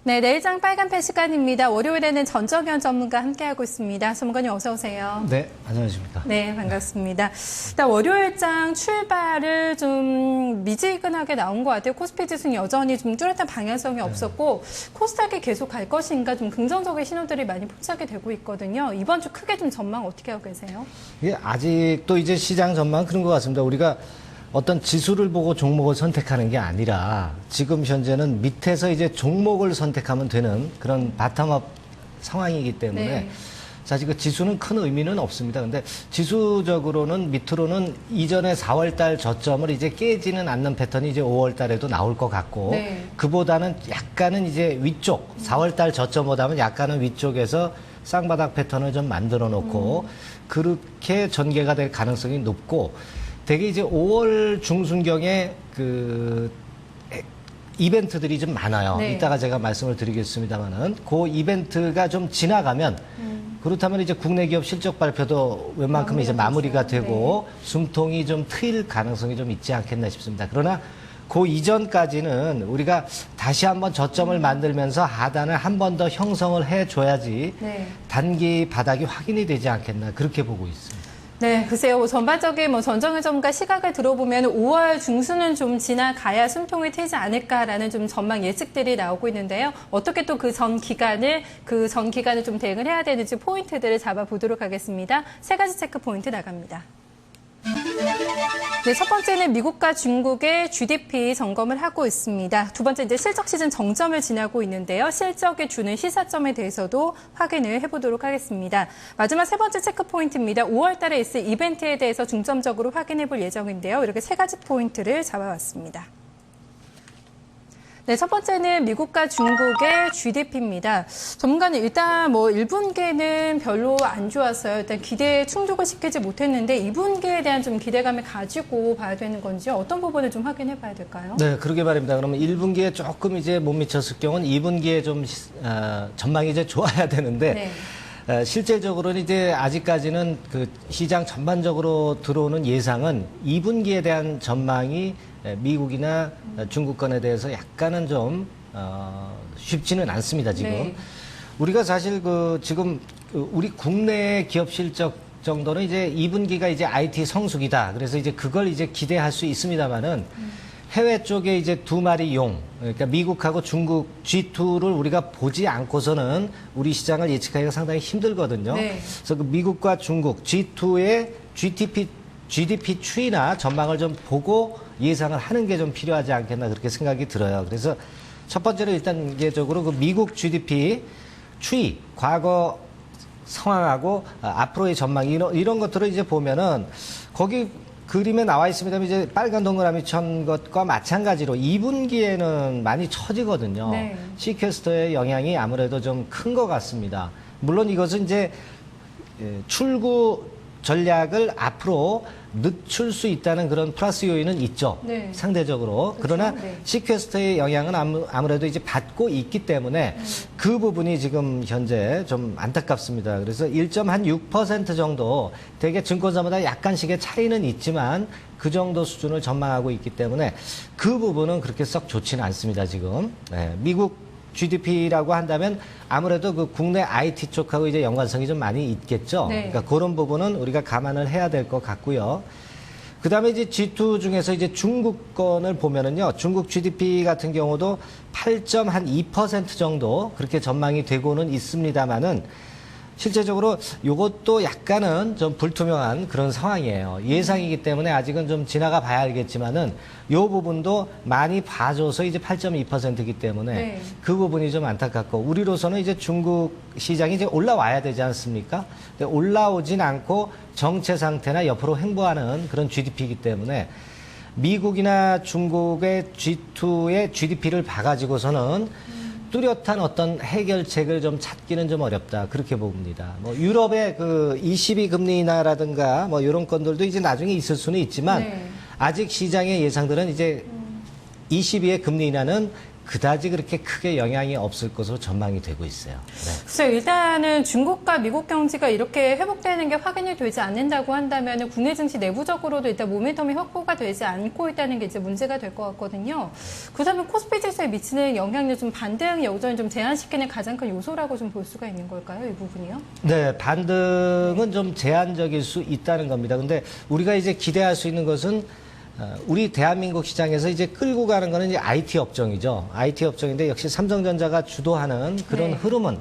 네, 내일장 빨간펜 시간입니다. 월요일에는 전정현 전문가 함께하고 있습니다. 전문가님 어서 오세요. 네, 안녕하십니까. 네, 반갑습니다. 일단 월요일장 출발을 좀 미지근하게 나온 것 같아요. 코스피 지수는 여전히 좀 뚜렷한 방향성이 없었고 코스닥이 계속 갈 것인가 좀 긍정적인 신호들이 많이 포착이 되고 있거든요. 이번 주 크게 좀 전망 어떻게 하고 계세요? 예, 아직도 이제 시장 전망 그런 것 같습니다. 우리가 어떤 지수를 보고 종목을 선택하는 게 아니라 지금 현재는 밑에서 이제 종목을 선택하면 되는 그런 바텀업 상황이기 때문에 네. 사실 그 지수는 큰 의미는 없습니다. 근데 지수적으로는 밑으로는 이전에 4월 달 저점을 이제 깨지는 않는 패턴이 이제 5월 달에도 나올 것 같고 네. 그보다는 약간은 이제 위쪽 4월 달 저점보다는 약간은 위쪽에서 쌍바닥 패턴을 좀 만들어 놓고 그렇게 전개가 될 가능성이 높고 되게 이제 5월 중순경에 그 이벤트들이 좀 많아요. 네. 이따가 제가 말씀을 드리겠습니다만은 그 이벤트가 좀 지나가면 그렇다면 이제 국내 기업 실적 발표도 웬만큼 이제 마무리가 되고 숨통이 좀 트일 가능성이 좀 있지 않겠나 싶습니다. 그러나 그 이전까지는 우리가 다시 한번 저점을 만들면서 하단을 한 번 더 형성을 해줘야지 네. 단기 바닥이 확인이 되지 않겠나 그렇게 보고 있습니다. 네, 글쎄요. 전반적인 전정현 전문가 시각을 들어보면 5월 중순은 좀 지나가야 숨통이 트이지 않을까라는 좀 전망 예측들이 나오고 있는데요. 어떻게 또 그 전 기간을 좀 대응을 해야 되는지 포인트들을 잡아보도록 하겠습니다. 세 가지 체크 포인트 나갑니다. 네, 첫 번째는 미국과 중국의 GDP 점검을 하고 있습니다. 두 번째 이제 실적 시즌 정점을 지나고 있는데요. 실적이 주는 시사점에 대해서도 확인을 해보도록 하겠습니다. 마지막 세 번째 체크 포인트입니다. 5월 달에 있을 이벤트에 대해서 중점적으로 확인해 볼 예정인데요. 이렇게 세 가지 포인트를 잡아왔습니다. 네, 첫 번째는 미국과 중국의 GDP입니다. 전문가는 일단 1분기에는 별로 안 좋았어요. 일단 기대에 충족을 시키지 못했는데 2분기에 대한 좀 기대감을 가지고 봐야 되는 건지 어떤 부분을 좀 확인해 봐야 될까요? 네, 그러게 말입니다. 그러면 1분기에 조금 이제 못 미쳤을 경우는 2분기에 좀 전망이 이제 좋아야 되는데 네. 실질적으로는 이제 아직까지는 그 시장 전반적으로 들어오는 예상은 2분기에 대한 전망이 미국이나 중국권에 대해서 약간은 좀 쉽지는 않습니다. 지금 네. 우리가 사실 지금 우리 국내 기업 실적 정도는 이제 2분기가 이제 IT 성수기다. 그래서 이제 그걸 이제 기대할 수 있습니다만은 해외 쪽에 이제 두 마리 용, 그러니까 미국하고 중국 G2를 우리가 보지 않고서는 우리 시장을 예측하기가 상당히 힘들거든요. 네. 그래서 그 미국과 중국 G2의 GDP 추이나 전망을 좀 보고 예상을 하는 게 좀 필요하지 않겠나 그렇게 생각이 들어요. 그래서 첫 번째로 일단 단계적으로 그 미국 GDP 추이, 과거 상황하고 앞으로의 전망 이런 것들을 이제 보면은 거기 그림에 나와 있습니다만 이제 빨간 동그라미 천 것과 마찬가지로 2분기에는 많이 처지거든요. 네. 시퀘스터의 영향이 아무래도 좀 큰 것 같습니다. 물론 이것은 이제 출구 전략을 앞으로 늦출 수 있다는 그런 플러스 요인은 있죠. 네. 상대적으로. 그렇죠. 그러나 네. 시퀘스터의 영향은 아무래도 이제 받고 있기 때문에 그 부분이 지금 현재 좀 안타깝습니다. 그래서 1.6% 정도 되게 증권사마다 약간씩의 차이는 있지만 그 정도 수준을 전망하고 있기 때문에 그 부분은 그렇게 썩 좋지는 않습니다. 지금. 네. 미국 GDP라고 한다면 아무래도 그 국내 IT 쪽하고 이제 연관성이 좀 많이 있겠죠. 네. 그러니까 그런 부분은 우리가 감안을 해야 될 것 같고요. 그 다음에 이제 G2 중에서 이제 중국 건을 보면은요, 중국 GDP 같은 경우도 8.2% 정도 그렇게 전망이 되고는 있습니다만은 실제적으로 이것도 약간은 좀 불투명한 그런 상황이에요. 예상이기 때문에 아직은 좀 지나가 봐야 알겠지만은 이 부분도 많이 봐줘서 이제 8.2%이기 때문에 네. 그 부분이 좀 안타깝고 우리로서는 이제 중국 시장이 이제 올라와야 되지 않습니까? 근데 올라오진 않고 정체 상태나 옆으로 횡보하는 그런 GDP이기 때문에 미국이나 중국의 G2의 GDP를 봐가지고서는 뚜렷한 어떤 해결책을 좀 찾기는 좀 어렵다. 그렇게 봅니다. 유럽의 그 ECB 금리 인하라든가 이런 건들도 이제 나중에 있을 수는 있지만 네. 아직 시장의 예상들은 이제 ECB의 금리 인하는 그다지 그렇게 크게 영향이 없을 것으로 전망이 되고 있어요. 네. 글쎄요, 일단은 중국과 미국 경제가 이렇게 회복되는 게 확인이 되지 않는다고 한다면 국내 증시 내부적으로도 일단 모멘텀이 확보가 되지 않고 있다는 게 이제 문제가 될 것 같거든요. 그렇다면 코스피 지수에 미치는 영향력 좀 반등 여전히 좀 제한시키는 가장 큰 요소라고 좀 볼 수가 있는 걸까요, 이 부분이요? 네, 반등은 좀 제한적일 수 있다는 겁니다. 근데 우리가 이제 기대할 수 있는 것은 우리 대한민국 시장에서 이제 끌고 가는 거는 이제 IT 업종이죠. IT 업종인데 역시 삼성전자가 주도하는 그런 네. 흐름은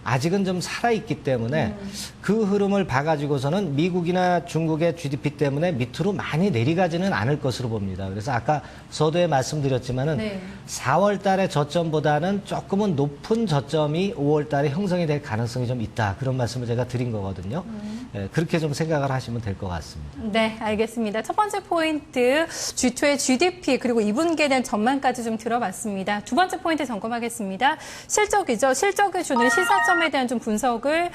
아직은 좀 살아있기 때문에 그 흐름을 봐가지고서는 미국이나 중국의 GDP 때문에 밑으로 많이 내려가지는 않을 것으로 봅니다. 그래서 아까 서두에 말씀드렸지만은 네. 4월 달의 저점보다는 조금은 높은 저점이 5월 달에 형성이 될 가능성이 좀 있다. 그런 말씀을 제가 드린 거거든요. 그렇게 좀 생각을 하시면 될 것 같습니다. 네, 알겠습니다. 첫 번째 포인트, G2의 GDP 그리고 2분기에 대한 전망까지 좀 들어봤습니다. 두 번째 포인트 점검하겠습니다. 실적이죠. 실적을 주는 시사점에 대한 좀 분석을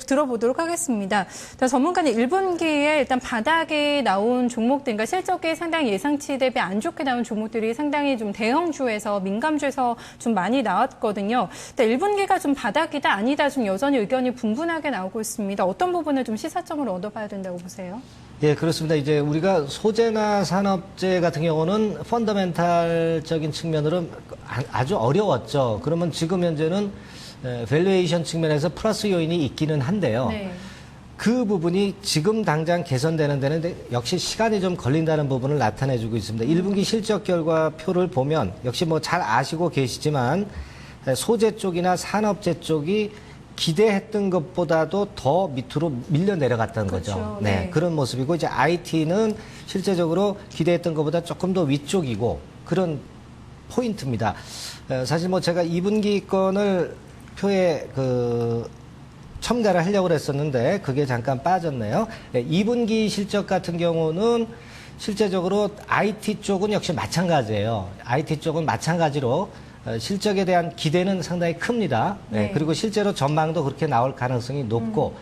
들어보도록 하겠습니다. 전문가는 1분기에 일단 바닥에 나온 종목들, 그러니까 실적이 상당히 예상치 대비 안 좋게 나온 종목들이 상당히 좀 대형주에서 민감주에서 좀 많이 나왔거든요. 1분기가 좀 바닥이다 아니다 좀 여전히 의견이 분분하게 나오고 있습니다. 어떤 부분을 좀 시사점을 얻어봐야 된다고 보세요? 예, 그렇습니다. 이제 우리가 소재나 산업재 같은 경우는 펀더멘탈적인 측면으로 아주 어려웠죠. 그러면 지금 현재는 밸류에이션 측면에서 플러스 요인이 있기는 한데요. 네. 그 부분이 지금 당장 개선되는 데는 역시 시간이 좀 걸린다는 부분을 나타내주고 있습니다. 1분기 실적 결과표를 보면 역시 뭐 잘 아시고 계시지만 소재 쪽이나 산업재 쪽이 기대했던 것보다도 더 밑으로 밀려 내려갔다는 그렇죠. 거죠. 네. 그런 모습이고 이제 IT는 실제적으로 기대했던 것보다 조금 더 위쪽이고 그런 포인트입니다. 사실 뭐 제가 2분기 건을 표에 첨가를 하려고 했었는데 그게 잠깐 빠졌네요. 2분기 실적 같은 경우는 실제적으로 IT 쪽은 역시 마찬가지예요. IT 쪽은 마찬가지로 실적에 대한 기대는 상당히 큽니다. 네. 그리고 실제로 전망도 그렇게 나올 가능성이 높고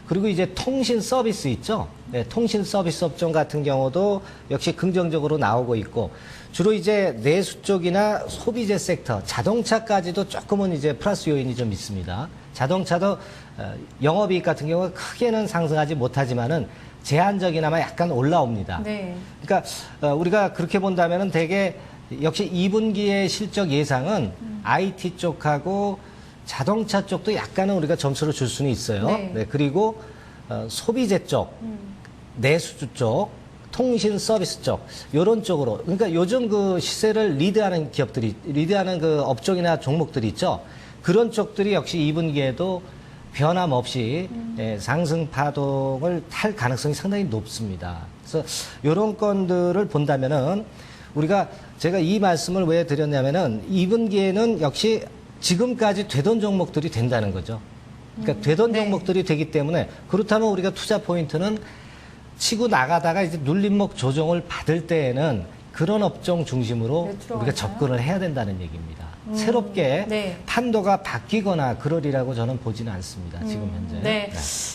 그리고 이제 통신 서비스 있죠. 통신 서비스 업종 같은 경우도 역시 긍정적으로 나오고 있고 주로 이제 내수 쪽이나 소비재 섹터, 자동차까지도 조금은 이제 플러스 요인이 좀 있습니다. 자동차도 영업이익 같은 경우가 크게는 상승하지 못하지만은 제한적이나마 약간 올라옵니다. 네. 그러니까 우리가 그렇게 본다면은 되게 역시 2분기의 실적 예상은 IT 쪽하고 자동차 쪽도 약간은 우리가 점수를 줄 수는 있어요. 네. 그리고 소비재 쪽, 내수주 쪽, 통신 서비스 쪽, 요런 쪽으로. 그러니까 요즘 그 시세를 리드하는 그 업종이나 종목들이 있죠. 그런 쪽들이 역시 2분기에도 변함없이 상승 파동을 탈 가능성이 상당히 높습니다. 그래서 요런 건들을 본다면은 우리가 제가 이 말씀을 왜 드렸냐면은 2분기에는 역시 지금까지 되던 종목들이 된다는 거죠. 그러니까 되던 네. 종목들이 되기 때문에 그렇다면 우리가 투자 포인트는 치고 나가다가 이제 눌림목 조정을 받을 때에는 그런 업종 중심으로 네, 들어갈까요? 우리가 접근을 해야 된다는 얘기입니다. 새롭게 네. 판도가 바뀌거나 그러리라고 저는 보지는 않습니다. 지금 현재. 네.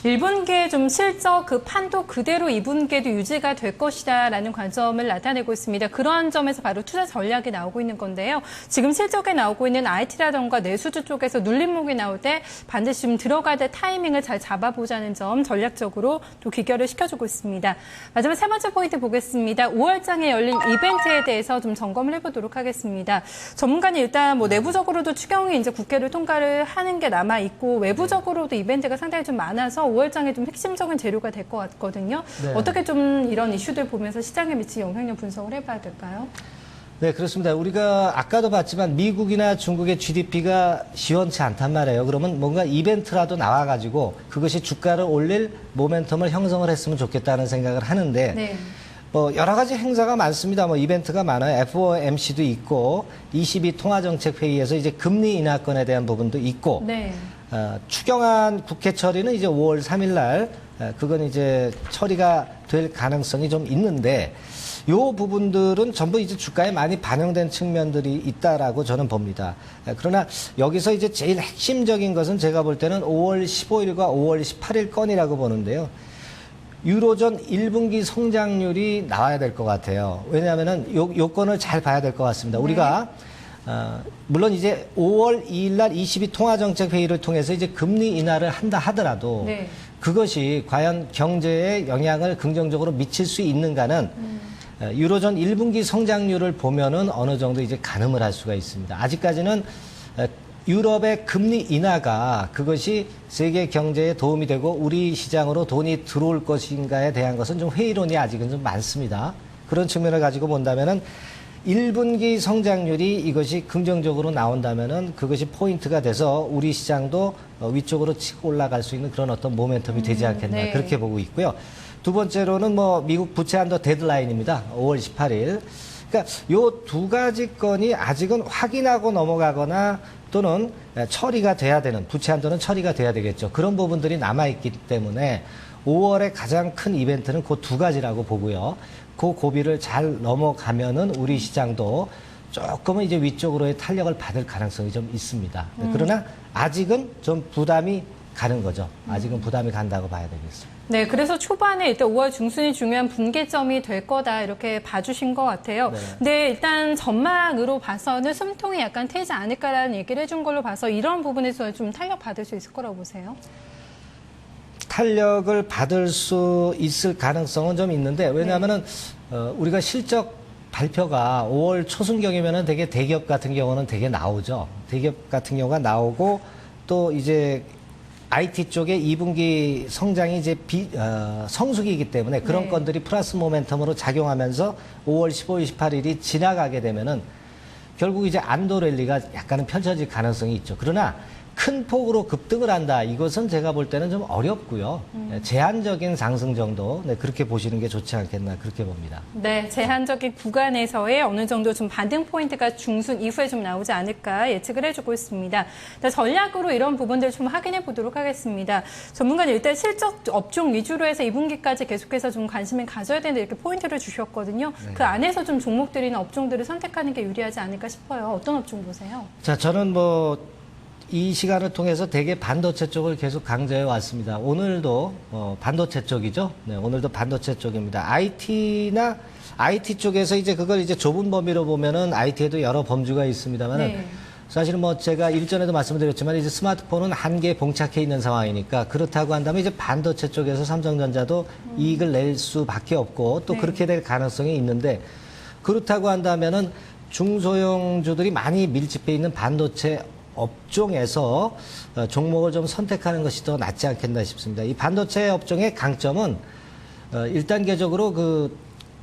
1분기에 좀 실적 그 판도 그대로 2분기에도 유지가 될 것이다라는 관점을 나타내고 있습니다. 그런 점에서 바로 투자 전략이 나오고 있는 건데요. 지금 실적에 나오고 있는 IT라던가 내수주 쪽에서 눌림목이 나올 때 반드시 좀 들어갈 때 타이밍을 잘 잡아보자는 점 전략적으로 또 귀결을 시켜주고 있습니다. 마지막 세 번째 포인트 보겠습니다. 5월장에 열린 이벤트에 대해서 좀 점검을 해보도록 하겠습니다. 전문가는 일단 뭐 내부적으로도 추경이 이제 국회를 통과를 하는 게 남아 있고 외부적으로도 이벤트가 상당히 좀 많아서 5월장에 좀 핵심적인 재료가 될 것 같거든요. 네. 어떻게 좀 이런 이슈들 보면서 시장에 미칠 영향력 분석을 해봐야 될까요? 네, 그렇습니다. 우리가 아까도 봤지만 미국이나 중국의 GDP가 시원치 않단 말이에요. 그러면 뭔가 이벤트라도 나와가지고 그것이 주가를 올릴 모멘텀을 형성을 했으면 좋겠다는 생각을 하는데 네. 뭐 여러 가지 행사가 많습니다. 뭐 이벤트가 많아요. FOMC도 있고 ECB 통화정책회의에서 이제 금리 인하권에 대한 부분도 있고 네. 추경안 국회 처리는 이제 5월 3일 날 그건 이제 처리가 될 가능성이 좀 있는데 요 부분들은 전부 이제 주가에 많이 반영된 측면들이 있다라고 저는 봅니다. 그러나 여기서 이제 제일 핵심적인 것은 제가 볼 때는 5월 15일과 5월 18일 건이라고 보는데요. 유로존 1분기 성장률이 나와야 될 것 같아요. 왜냐하면은 요건을 잘 봐야 될 것 같습니다. 우리가 물론 이제 5월 2일 날 22 통화정책 회의를 통해서 이제 금리 인하를 한다 하더라도 네. 그것이 과연 경제에 영향을 긍정적으로 미칠 수 있는가는 유로존 1분기 성장률을 보면은 어느 정도 이제 가늠을 할 수가 있습니다. 아직까지는 유럽의 금리 인하가 그것이 세계 경제에 도움이 되고 우리 시장으로 돈이 들어올 것인가에 대한 것은 좀 회의론이 아직은 좀 많습니다. 그런 측면을 가지고 본다면은 1분기 성장률이 이것이 긍정적으로 나온다면은 그것이 포인트가 돼서 우리 시장도 위쪽으로 치고 올라갈 수 있는 그런 어떤 모멘텀이 되지 않겠나 네. 그렇게 보고 있고요. 두 번째로는 뭐 미국 부채 한도 데드라인입니다. 5월 18일. 그러니까 요 두 가지 건이 아직은 확인하고 넘어가거나 또는 처리가 돼야 되는 부채 한도는 처리가 돼야 되겠죠. 그런 부분들이 남아있기 때문에 5월에 가장 큰 이벤트는 그 두 가지라고 보고요. 그 고비를 잘 넘어가면은 우리 시장도 조금은 이제 위쪽으로의 탄력을 받을 가능성이 좀 있습니다. 그러나 아직은 좀 부담이 가는 거죠. 아직은 부담이 간다고 봐야 되겠습니다. 네, 그래서 초반에 일단 5월 중순이 중요한 분기점이 될 거다 이렇게 봐주신 것 같아요. 네. 근데 일단 전망으로 봐서는 숨통이 약간 트이지 않을까라는 얘기를 해준 걸로 봐서 이런 부분에서 좀 탄력 받을 수 있을 거라고 보세요? 탄력을 받을 수 있을 가능성은 좀 있는데 왜냐하면은 우리가 실적 발표가 5월 초순경이면은 되게 대기업 같은 경우는 되게 나오죠. 대기업 같은 경우가 나오고 또 이제 IT 쪽의 2분기 성장이 이제 성수기이기 때문에 그런 네. 건들이 플러스 모멘텀으로 작용하면서 5월 15일, 18일이 지나가게 되면은 결국 이제 안도 랠리가 약간은 펼쳐질 가능성이 있죠. 그러나 큰 폭으로 급등을 한다. 이것은 제가 볼 때는 좀 어렵고요. 제한적인 상승 정도 그렇게 보시는 게 좋지 않겠나 그렇게 봅니다. 네, 제한적인 구간에서의 어느 정도 좀 반등 포인트가 중순 이후에 좀 나오지 않을까 예측을 해주고 있습니다. 전략으로 이런 부분들 좀 확인해 보도록 하겠습니다. 전문가는 일단 실적 업종 위주로 해서 2분기까지 계속해서 좀 관심을 가져야 되는데 이렇게 포인트를 주셨거든요. 네. 그 안에서 좀 종목들이나 업종들을 선택하는 게 유리하지 않을까 싶어요. 어떤 업종 보세요? 자, 저는 이 시간을 통해서 대개 반도체 쪽을 계속 강조해 왔습니다. 오늘도 반도체 쪽이죠. 네, 오늘도 반도체 쪽입니다. IT 쪽에서 이제 그걸 이제 좁은 범위로 보면은 IT에도 여러 범주가 있습니다만은 네. 사실은 제가 일전에도 말씀드렸지만 이제 스마트폰은 한계에 봉착해 있는 상황이니까 그렇다고 한다면 이제 반도체 쪽에서 삼성전자도 이익을 낼 수밖에 없고 또 네. 그렇게 될 가능성이 있는데 그렇다고 한다면은 중소형주들이 많이 밀집해 있는 반도체 업종에서 종목을 좀 선택하는 것이 더 낫지 않겠나 싶습니다. 이 반도체 업종의 강점은 1단계적으로 그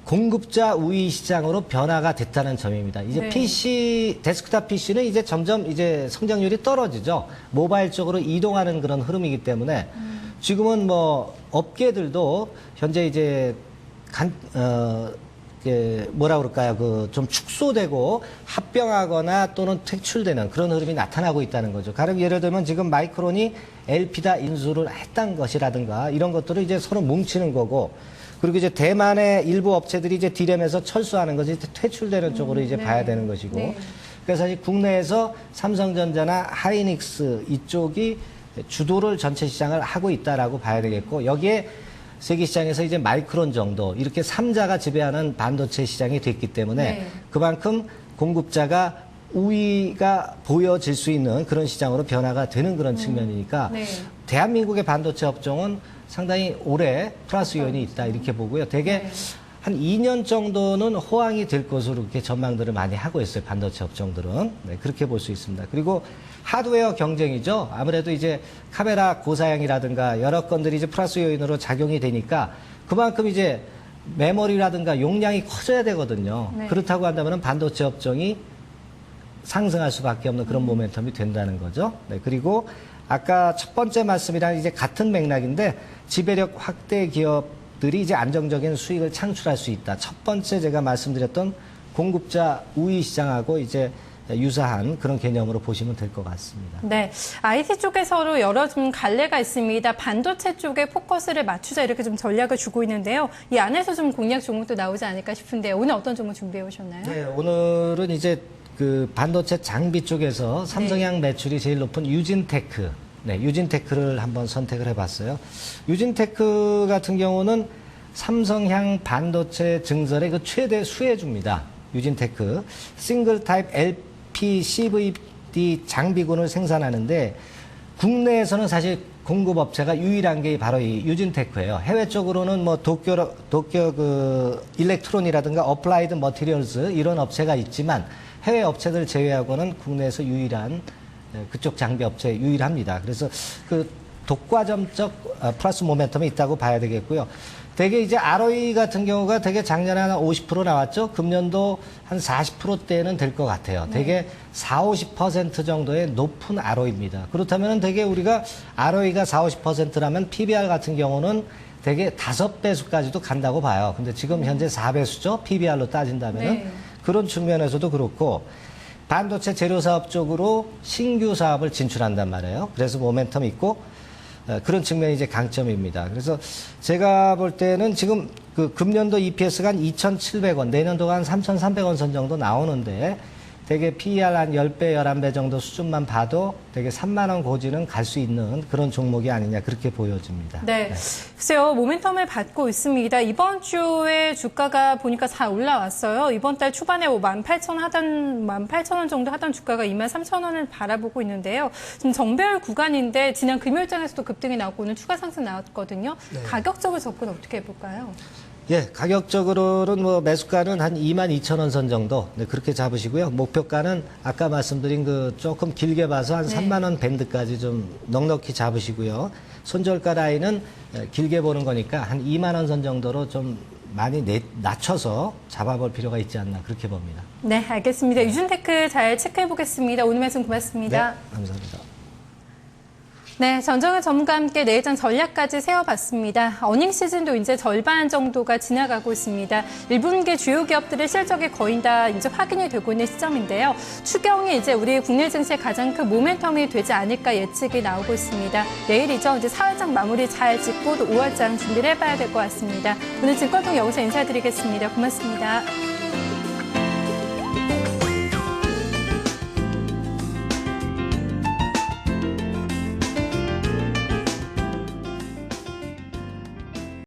공급자 우위 시장으로 변화가 됐다는 점입니다. 이제 네. 데스크탑 PC는 이제 점점 이제 성장률이 떨어지죠. 모바일 쪽으로 이동하는 그런 흐름이기 때문에 지금은 업계들도 현재 이제 뭐라 그럴까요? 좀 축소되고 합병하거나 또는 퇴출되는 그런 흐름이 나타나고 있다는 거죠. 가령 예를 들면 지금 마이크론이 엘피다 인수를 했던 것이라든가 이런 것들을 이제 서로 뭉치는 거고 그리고 이제 대만의 일부 업체들이 이제 디램에서 철수하는 것이 퇴출되는 쪽으로 이제 네. 봐야 되는 것이고 네. 그래서 사실 국내에서 삼성전자나 하이닉스 이쪽이 주도를 전체 시장을 하고 있다라고 봐야 되겠고 여기에 세계 시장에서 이제 마이크론 정도 이렇게 3자가 지배하는 반도체 시장이 됐기 때문에 네. 그만큼 공급자가 우위가 보여질 수 있는 그런 시장으로 변화가 되는 그런 측면이니까 네. 대한민국의 반도체 업종은 상당히 오래 플러스 요인이 있다 이렇게 보고요. 되게 네. 한 2년 정도는 호황이 될 것으로 이렇게 전망들을 많이 하고 있어요. 반도체 업종들은. 네, 그렇게 볼 수 있습니다. 그리고 하드웨어 경쟁이죠. 아무래도 이제 카메라 고사양이라든가 여러 건들이 이제 플러스 요인으로 작용이 되니까 그만큼 이제 메모리라든가 용량이 커져야 되거든요. 네. 그렇다고 한다면 반도체 업종이 상승할 수밖에 없는 그런 모멘텀이 된다는 거죠. 네, 그리고 아까 첫 번째 말씀이랑 이제 같은 맥락인데 지배력 확대 기업들이 이제 안정적인 수익을 창출할 수 있다. 첫 번째 제가 말씀드렸던 공급자 우위 시장하고 이제 유사한 그런 개념으로 보시면 될 것 같습니다. 네, IT 쪽에서도 여러 좀 갈래가 있습니다. 반도체 쪽에 포커스를 맞추자 이렇게 좀 전략을 주고 있는데요. 이 안에서 좀 공략 종목도 나오지 않을까 싶은데 오늘 어떤 종목 준비해 오셨나요? 네, 오늘은 이제 그 반도체 장비 쪽에서 삼성양 매출이 제일 높은 유진테크 네, 유진테크를 한번 선택을 해봤어요. 유진테크 같은 경우는 삼성향 반도체 증설의 그 최대 수혜주입니다. 유진테크. 싱글 타입 LPCVD 장비군을 생산하는데 국내에서는 사실 공급업체가 유일한 게 바로 이 유진테크예요. 해외 쪽으로는 뭐 도쿄 그 일렉트론이라든가 어플라이드 머티리얼스 이런 업체가 있지만 해외 업체들 제외하고는 국내에서 유일한 그쪽 장비 업체 유일합니다. 그래서 그 독과점적 플러스 모멘텀이 있다고 봐야 되겠고요. 되게 이제 ROE 같은 경우가 되게 작년에 한 50% 나왔죠. 금년도 한 40%대는 될 것 같아요. 되게 40~50% 정도의 높은 ROE입니다. 그렇다면 되게 우리가 ROE가 40~50%라면 PBR 같은 경우는 되게 5배수까지도 간다고 봐요. 근데 지금 현재 4배수죠. PBR로 따진다면은. 네. 그런 측면에서도 그렇고 반도체 재료 사업 쪽으로 신규 사업을 진출한단 말이에요. 그래서 모멘텀이 있고 그런 측면이 이제 강점입니다. 그래서 제가 볼 때는 지금 그 금년도 EPS가 한 2,700원, 내년도가 한 3,300원 선 정도 나오는데 되게 PER 한 10배, 11배 정도 수준만 봐도 되게 3만 원 고지는 갈 수 있는 그런 종목이 아니냐 그렇게 보여집니다. 네. 글쎄요, 모멘텀을 받고 있습니다. 이번 주에 주가가 보니까 잘 올라왔어요. 이번 달 초반에 18,000원 정도 하던 주가가 23,000원을 바라보고 있는데요. 지금 정배열 구간인데 지난 금요일장에서도 급등이 나오고 오늘 추가 상승 나왔거든요. 네. 가격적으로 접근 어떻게 해볼까요? 예, 가격적으로는 뭐 매수가는 한 22,000원 선 정도 네, 그렇게 잡으시고요. 목표가는 아까 말씀드린 그 조금 길게 봐서 한 3만 원 밴드까지 좀 넉넉히 잡으시고요. 손절가 라인은 길게 보는 거니까 한 2만 원 선 정도로 좀 많이 낮춰서 잡아볼 필요가 있지 않나 그렇게 봅니다. 네, 알겠습니다. 유진테크 잘 체크해 보겠습니다. 오늘 말씀 고맙습니다. 네, 감사합니다. 네, 전정현 전문가와 함께 내일장 전략까지 세워봤습니다. 어닝 시즌도 이제 절반 정도가 지나가고 있습니다. 1분기 주요 기업들의 실적이 거의 다 이제 확인이 되고 있는 시점인데요. 추경이 이제 우리 국내 증시의 가장 큰 모멘텀이 되지 않을까 예측이 나오고 있습니다. 내일이죠. 이제 4월장 마무리 잘 짓고 또 5월장 준비를 해봐야 될 것 같습니다. 오늘 증권통 여기서 인사드리겠습니다. 고맙습니다.